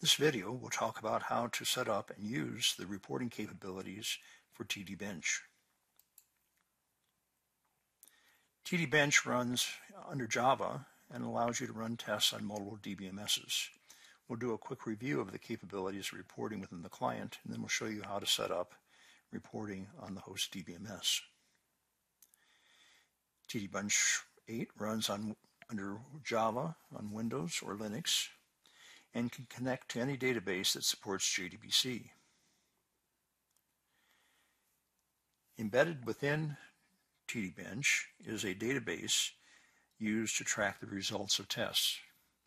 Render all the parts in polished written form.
This video will talk about how to set up and use the reporting capabilities for TdBench. TdBench runs under Java and allows you to run tests on multiple DBMSs. We'll do a quick review of the capabilities of reporting within the client, and then we'll show you how to set up reporting on the host DBMS. TdBench 8 runs under Java on Windows or Linux, and can connect to any database that supports JDBC. Embedded within TdBench is a database used to track the results of tests.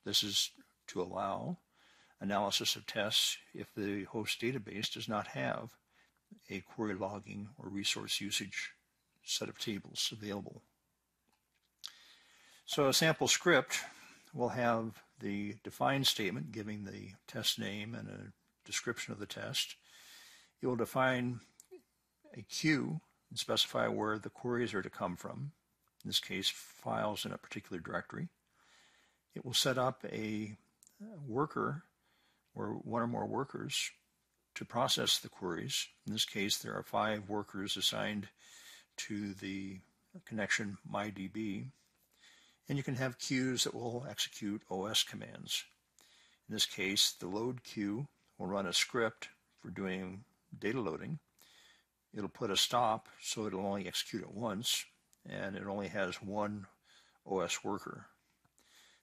This is to allow analysis of tests if the host database does not have a query logging or resource usage set of tables available. So a sample script will have the define statement giving the test name and a description of the test. It will define a queue and specify where the queries are to come from, in this case files in a particular directory. It will set up a worker or one or more workers to process the queries. In this case there are 5 workers assigned to the connection MyDB. And you can have queues that will execute OS commands. In this case, the load queue will run a script for doing data loading. It'll put a stop so it'll only execute it once, and it only has one OS worker.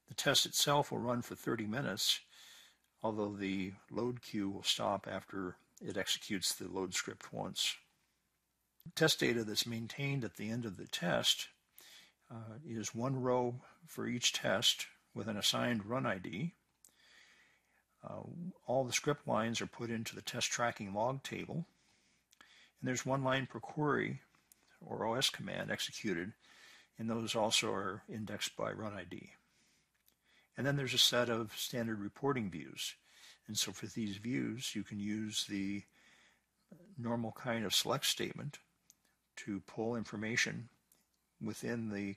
The test itself will run for 30 minutes, although the load queue will stop after it executes the load script once. Test data that's maintained at the end of the test is one row for each test with an assigned run ID. All the script lines are put into the test tracking log table, and there's one line per query or OS command executed, and those also are indexed by run ID. And then there's a set of standard reporting views, and so for these views you can use the normal kind of select statement to pull information within the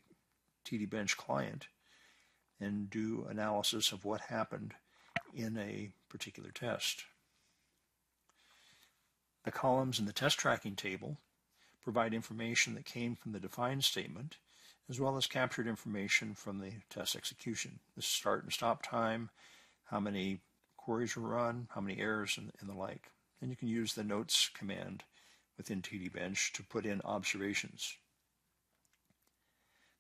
TdBench client and do analysis of what happened in a particular test. The columns in the test tracking table provide information that came from the define statement, as well as captured information from the test execution. The start and stop time, how many queries were run, how many errors, and the like. And you can use the notes command within TdBench to put in observations.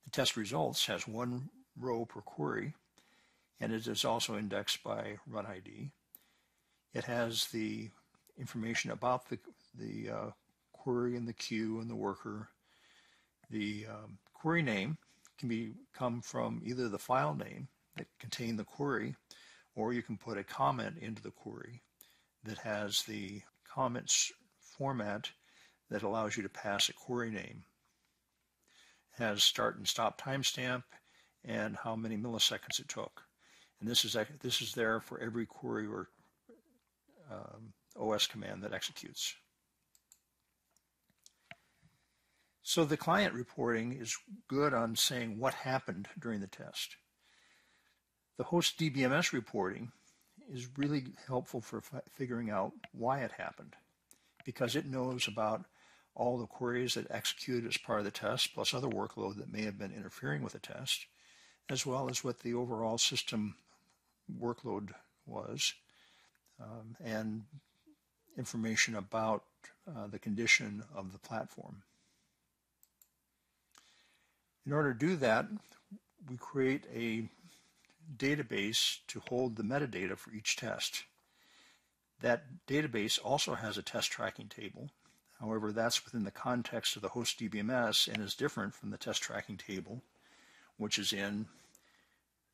The test results has one row per query, and it is also indexed by run ID. It has the information about the query and the queue and the worker. The query name can come from either the file name that contained the query, or you can put a comment into the query that has the comments format that allows you to pass a query name. Has start and stop timestamp and how many milliseconds it took. And this is there for every query or OS command that executes. So the client reporting is good on saying what happened during the test. The host DBMS reporting is really helpful for figuring out why it happened, because it knows about all the queries that executed as part of the test, plus other workload that may have been interfering with the test, as well as what the overall system workload was, and information about the condition of the platform. In order to do that, we create a database to hold the metadata for each test. That database also has a test tracking table. However, that's within the context of the host DBMS and is different from the test tracking table, which is in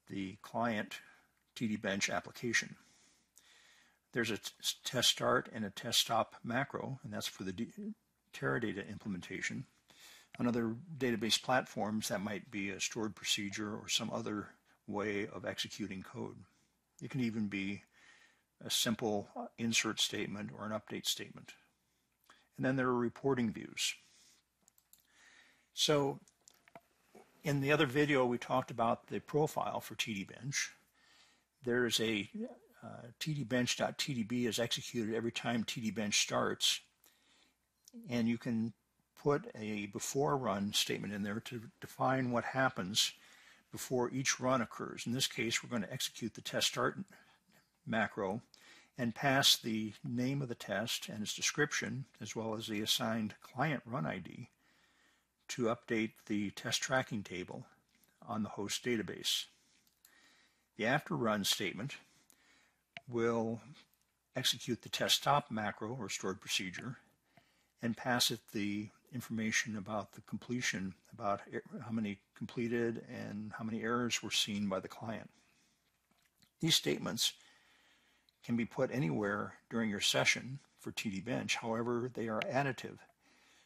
the client TdBench application. There's a test start and a test stop macro, and that's for the Teradata implementation. On other database platforms, that might be a stored procedure or some other way of executing code. It can even be a simple insert statement or an update statement. And then there are reporting views. So in the other video we talked about the profile for TdBench. There's a TdBench.tdb is executed every time TdBench starts, and you can put a before run statement in there to define what happens before each run occurs. In this case, we're going to execute the test start macro and pass the name of the test and its description, as well as the assigned client run ID, to update the test tracking table on the host database. The after run statement will execute the test stop macro or stored procedure and pass it the information about the completion, about how many completed and how many errors were seen by the client. These statements can be put anywhere during your session for TdBench. However, they are additive.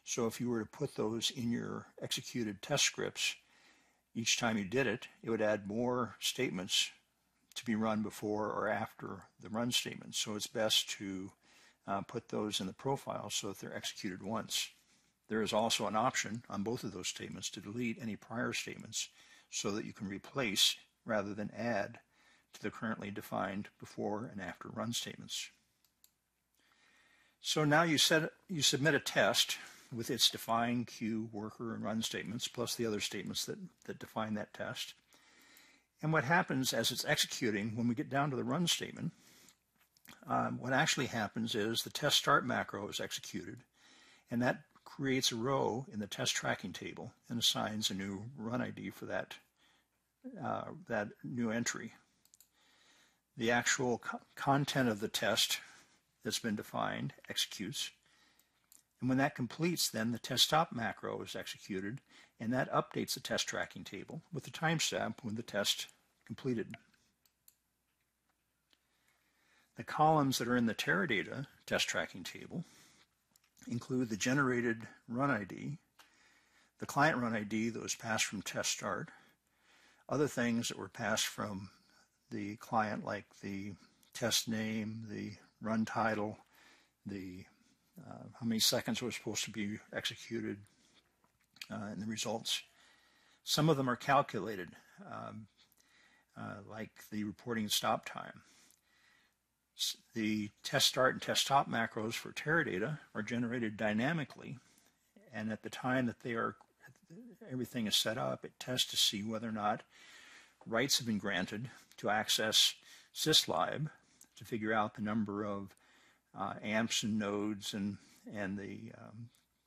So if you were to put those in your executed test scripts, each time you did it, it would add more statements to be run before or after the run statement. So it's best to put those in the profile so that they're executed once. There is also an option on both of those statements to delete any prior statements so that you can replace rather than add to the currently defined before and after run statements. So now you submit a test with its define, queue, worker, and run statements, plus the other statements that define that test. And what happens as it's executing, when we get down to the run statement, what actually happens is the test start macro is executed, and that creates a row in the test tracking table and assigns a new run ID for that new entry. The actual content of the test that's been defined executes, and when that completes, then the test stop macro is executed, and that updates the test tracking table with the timestamp when the test completed. The columns that are in the Teradata test tracking table include the generated run ID, the client run ID that was passed from test start, other things that were passed from the client like the test name, the run title, the how many seconds was supposed to be executed, and the results. Some of them are calculated, like the reporting stop time. The test start and test stop macros for Teradata are generated dynamically, and at the time that everything is set up, it tests to see whether or not rights have been granted to access syslib to figure out the number of amps and nodes and the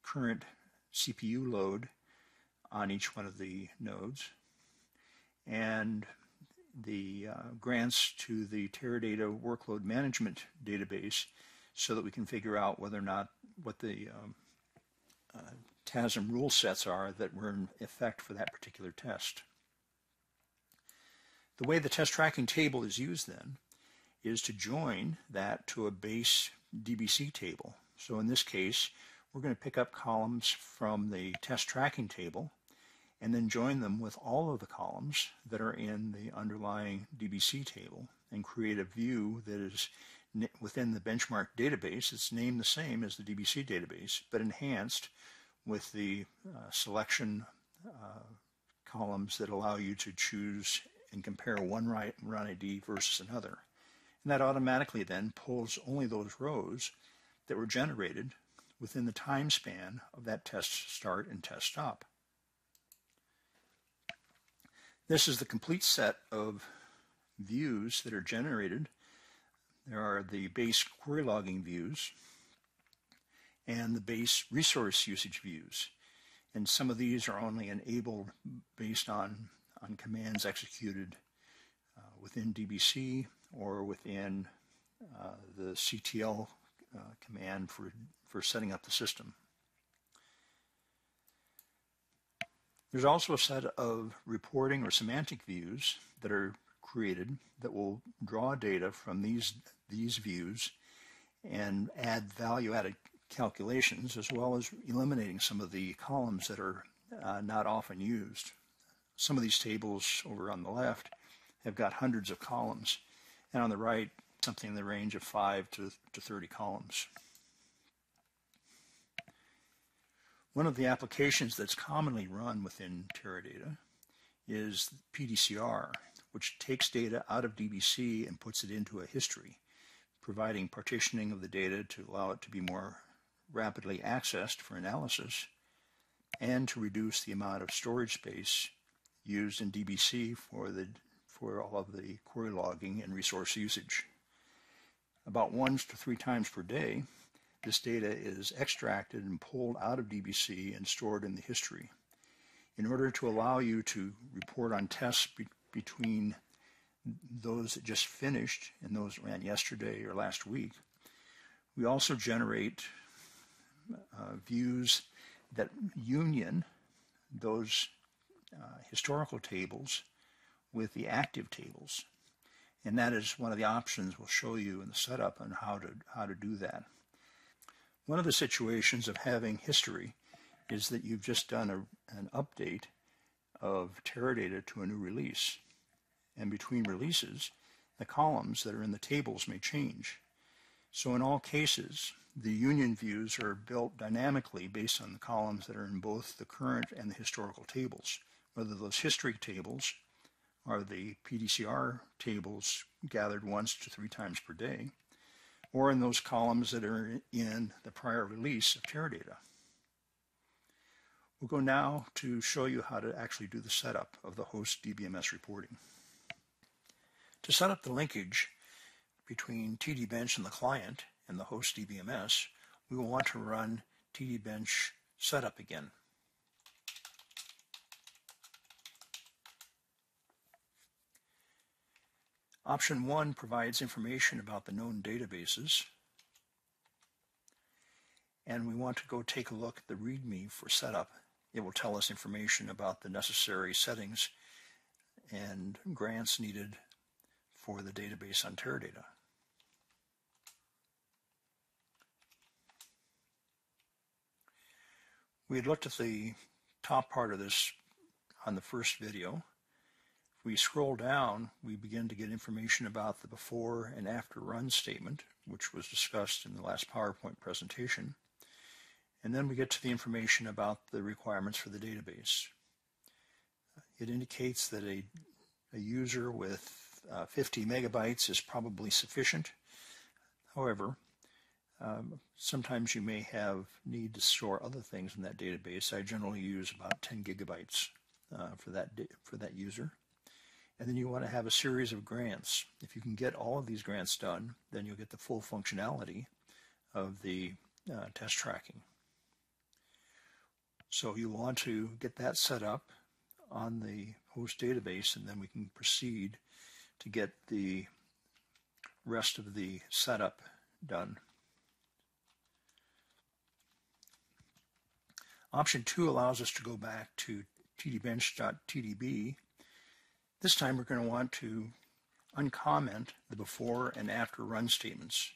current CPU load on each one of the nodes, and the grants to the Teradata workload management database so that we can figure out whether or not what the TASM rule sets are that were in effect for that particular test. The way the test tracking table is used then is to join that to a base DBC table. So in this case, we're going to pick up columns from the test tracking table and then join them with all of the columns that are in the underlying DBC table and create a view that is within the benchmark database. It's named the same as the DBC database, but enhanced with the selection columns that allow you to choose and compare one run ID versus another. And that automatically then pulls only those rows that were generated within the time span of that test start and test stop. This is the complete set of views that are generated. There are the base query logging views and the base resource usage views. And some of these are only enabled based on commands executed within DBC or within the CTL command for setting up the system. There's also a set of reporting or semantic views that are created that will draw data from these views and add value-added calculations, as well as eliminating some of the columns that are not often used. Some of these tables over on the left have got hundreds of columns, and on the right, something in the range of 5 to 30 columns. One of the applications that's commonly run within Teradata is PDCR, which takes data out of DBC and puts it into a history, providing partitioning of the data to allow it to be more rapidly accessed for analysis and to reduce the amount of storage space used in DBC for all of the query logging and resource usage. About 1 to 3 times per day, this data is extracted and pulled out of DBC and stored in the history. In order to allow you to report on tests between those that just finished and those that ran yesterday or last week, we also generate views that union those historical tables with the active tables. And that is one of the options we'll show you in the setup on how to do that. One of the situations of having history is that you've just done an update of Teradata to a new release. And between releases, the columns that are in the tables may change. So in all cases, the union views are built dynamically based on the columns that are in both the current and the historical tables, whether those history tables are the PDCR tables gathered 1 to 3 times per day, or in those columns that are in the prior release of Teradata. We'll go now to show you how to actually do the setup of the host DBMS reporting. To set up the linkage between TdBench and the client and the host DBMS, we will want to run TdBench setup again. Option 1 provides information about the known databases, and we want to go take a look at the README for setup. It will tell us information about the necessary settings and grants needed for the database on Teradata. We had looked at the top part of this on the first video. If we scroll down, we begin to get information about the before and after run statement, which was discussed in the last PowerPoint presentation. And then we get to the information about the requirements for the database. It indicates that a user with 50 megabytes is probably sufficient. However, sometimes you may need to store other things in that database. I generally use about 10 gigabytes for that user. And then you want to have a series of grants. If you can get all of these grants done, then you'll get the full functionality of the test tracking. So you want to get that set up on the host database, and then we can proceed to get the rest of the setup done. Option 2 allows us to go back to tdbench.tdb. This time we're going to want to uncomment the before and after run statements.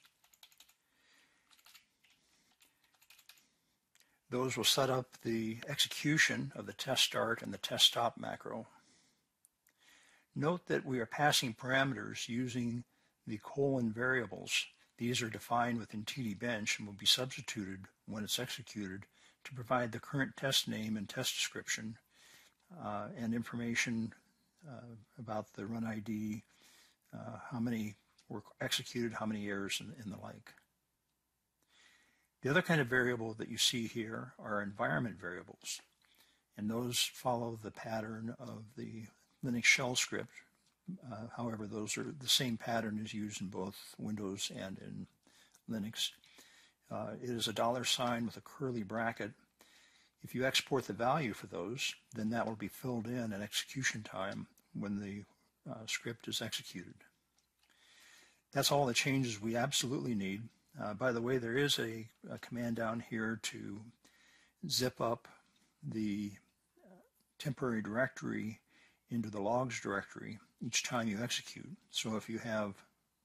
Those will set up the execution of the test start and the test stop macro. Note that we are passing parameters using the colon variables. These are defined within TdBench and will be substituted when it's executed to provide the current test name and test description and information about the run ID, how many were executed, how many errors, and the like. The other kind of variable that you see here are environment variables, and those follow the pattern of the Linux shell script. However, those are the same pattern is used in both Windows and in Linux. It is a $sign with a curly bracket. If you export the value for those, then that will be filled in at execution time when the script is executed. That's all the changes we absolutely need. By the way, there is a command down here to zip up the temporary directory into the logs directory each time you execute. So if you have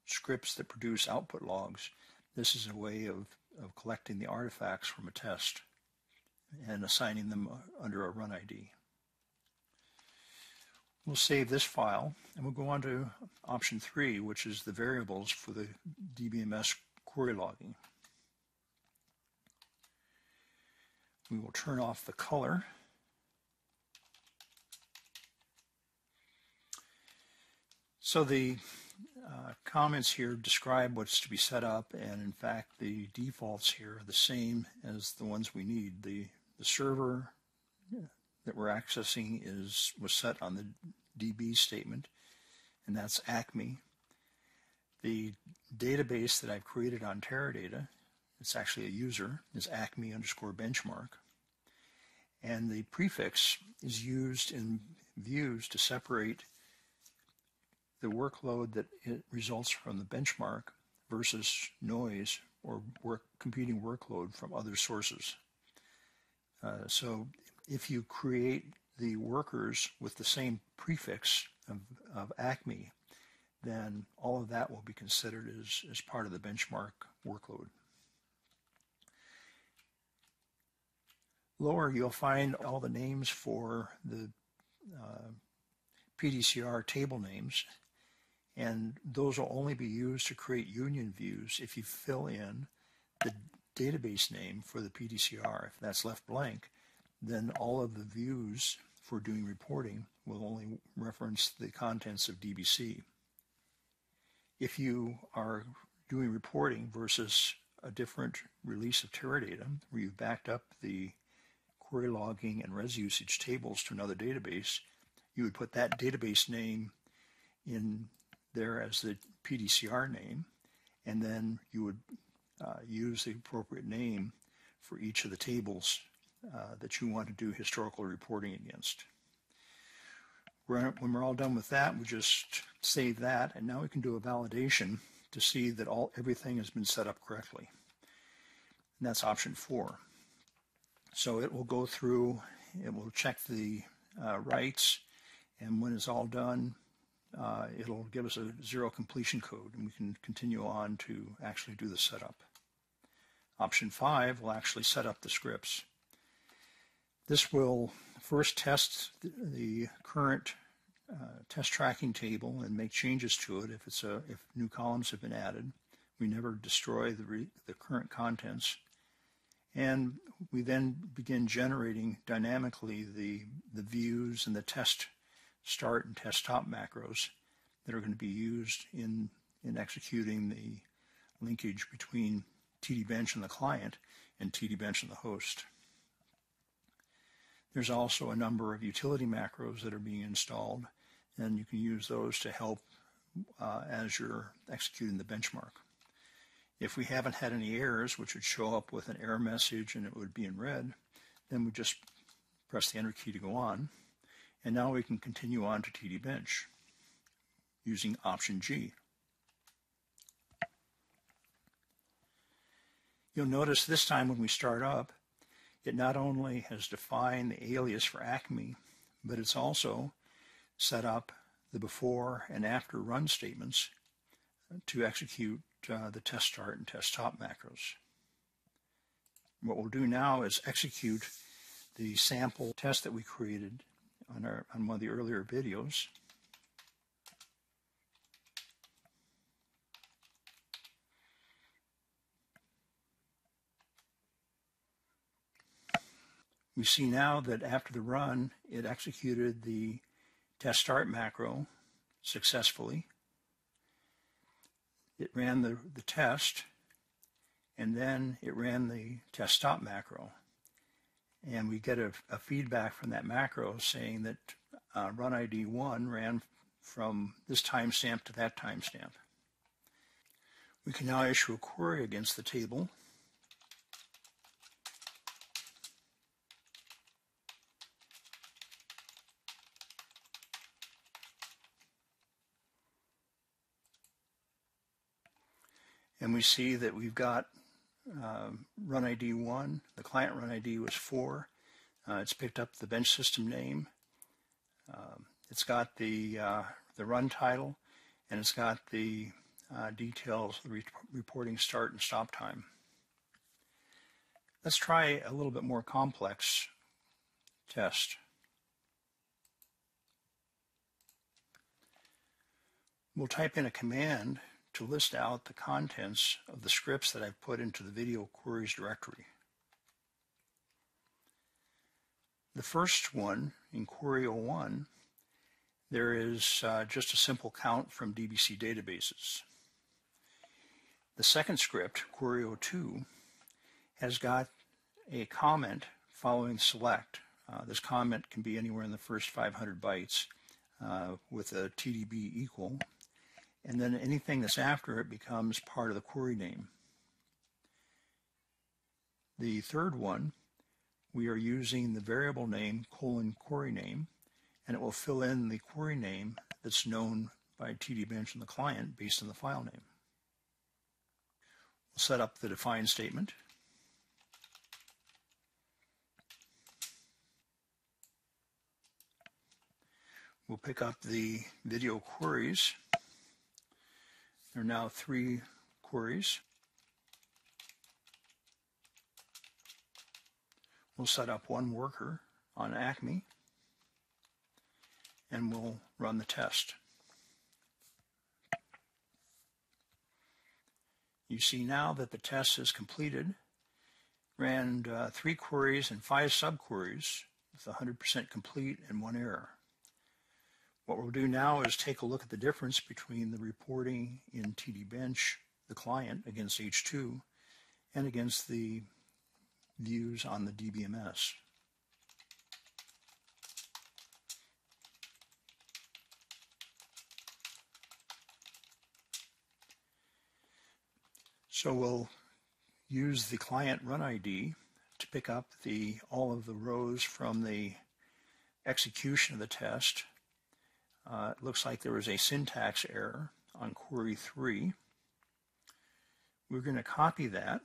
scripts that produce output logs, this is a way of collecting the artifacts from a test and assigning them under a run ID. We'll save this file and we'll go on to option 3, which is the variables for the DBMS query logging. We will turn off the color. So the comments here describe what's to be set up, and in fact the defaults here are the same as the ones we need. The server that we're accessing was set on the DB statement, and that's Acme. The database that I've created on Teradata, it's actually a user, is Acme_benchmark. And the prefix is used in views to separate the workload that it results from the benchmark versus noise or competing workload from other sources. So if you create the workers with the same prefix of Acme, then all of that will be considered as part of the benchmark workload. Lower, you'll find all the names for the PDCR table names, and those will only be used to create union views if you fill in the database name for the PDCR. If that's left blank, then all of the views for doing reporting will only reference the contents of DBC. If you are doing reporting versus a different release of Teradata, where you've backed up the query logging and res usage tables to another database, you would put that database name in there as the PDCR name, and then you would use the appropriate name for each of the tables that you want to do historical reporting against. When we're all done with that, we just save that, and now we can do a validation to see that everything has been set up correctly. And that's option 4. So it will go through, it will check the writes, and when it's all done, it'll give us a 0 completion code, and we can continue on to actually do the setup. Option 5 will actually set up the scripts. This will first test the current test tracking table and make changes to it if new columns have been added. We never destroy the current contents. And we then begin generating dynamically the views and the test start and test stop macros that are going to be used in executing the linkage between TdBench and the client and TdBench and the host. There's also a number of utility macros that are being installed, and you can use those to help as you're executing the benchmark. If we haven't had any errors, which would show up with an error message and it would be in red, then we just press the enter key to go on, and now we can continue on to TdBench using option G. You'll notice this time when we start up, it not only has defined the alias for Acme, but it's also set up the before and after run statements to execute the test start and test stop macros. What we'll do now is execute the sample test that we created on one of the earlier videos. We see now that after the run, it executed the test start macro successfully. It ran the test, and then it ran the test stop macro. And we get a feedback from that macro saying that run ID 1 ran from this timestamp to that timestamp. We can now issue a query against the table. And we see that we've got run ID 1, the client run ID was 4. It's picked up the bench system name. It's got the run title, and it's got the details, the reporting start and stop time. Let's try a little bit more complex test. We'll type in a command to list out the contents of the scripts that I've put into the video queries directory. The first one in query 01 there is just a simple count from DBC databases. The second script, query 02, has got a comment following select. This comment can be anywhere in the first 500 bytes with a TDB equal, and then anything that's after it becomes part of the query name. The third one, we are using the variable name :query name, and it will fill in the query name that's known by TdBench and the client based on the file name. We'll set up the define statement. We'll pick up the video queries. There are now 3 queries. We'll set up one worker on Acme, and we'll run the test. You see now that the test is completed, ran 3 queries and 5 subqueries with 100% complete and 1 error. What we'll do now is take a look at the difference between the reporting in TdBench, the client, against H2 and against the views on the DBMS. So we'll use the client run ID to pick up all of the rows from the execution of the test. It looks like there was a syntax error on query 3. We're going to copy that,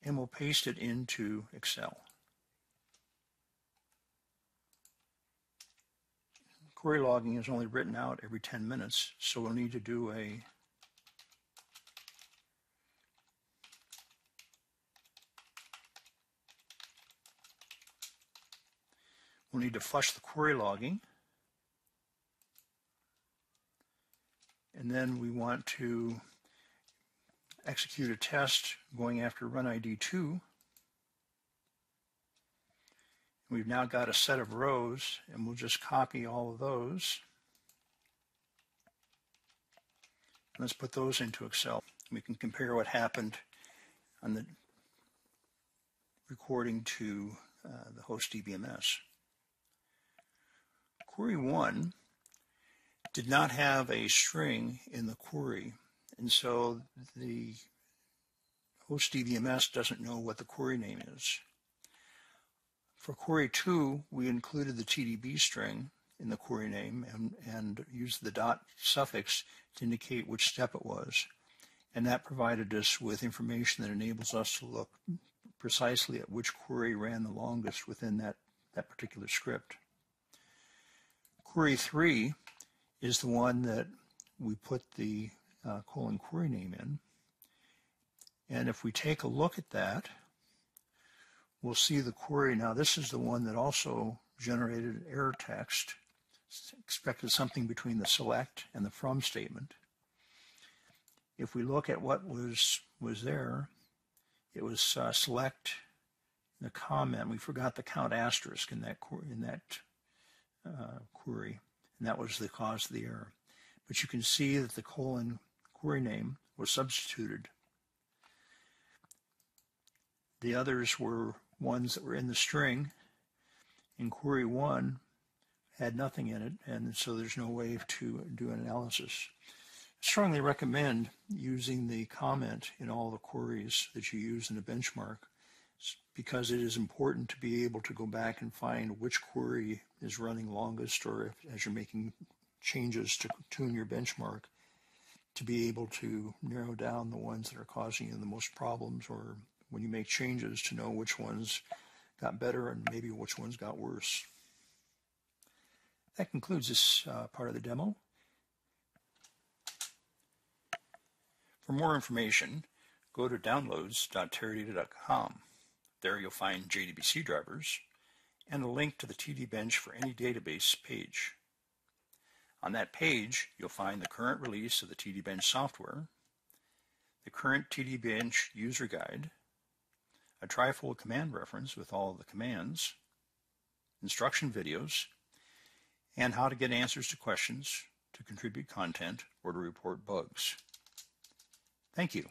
and we'll paste it into Excel. Query logging is only written out every 10 minutes, so we'll need to do we'll need to flush the query logging, and then we want to execute a test going after run ID 2. We've now got a set of rows, and we'll just copy all of those. Let's put those into Excel. We can compare what happened on the recording to the host DBMS. Query 1 did not have a string in the query, and so the host DBMS doesn't know what the query name is. For query 2, we included the TDB string in the query name and used the dot suffix to indicate which step it was. And that provided us with information that enables us to look precisely at which query ran the longest within that particular script. Query 3 is the one that we put the query name in. And if we take a look at that, we'll see the query. Now this is the one that also generated error text. Expected something between the select and the from statement. If we look at what was there, it was select the comment. We forgot the count asterisk in that query, and that was the cause of the error. But you can see that the query name was substituted. The others were ones that were in the string, and query 1 had nothing in it, and so there's no way to do an analysis. I strongly recommend using the comment in all the queries that you use in a benchmark, because it is important to be able to go back and find which query is running longest, or as you're making changes to tune your benchmark, to be able to narrow down the ones that are causing you the most problems, or when you make changes to know which ones got better and maybe which ones got worse. That concludes this part of the demo. For more information, go to downloads.teradata.com. There you'll find JDBC drivers and a link to the TdBench for any database page. On that page, you'll find the current release of the TdBench software, the current TdBench user guide, a trifold command reference with all of the commands, instruction videos, and how to get answers to questions, to contribute content, or to report bugs. Thank you.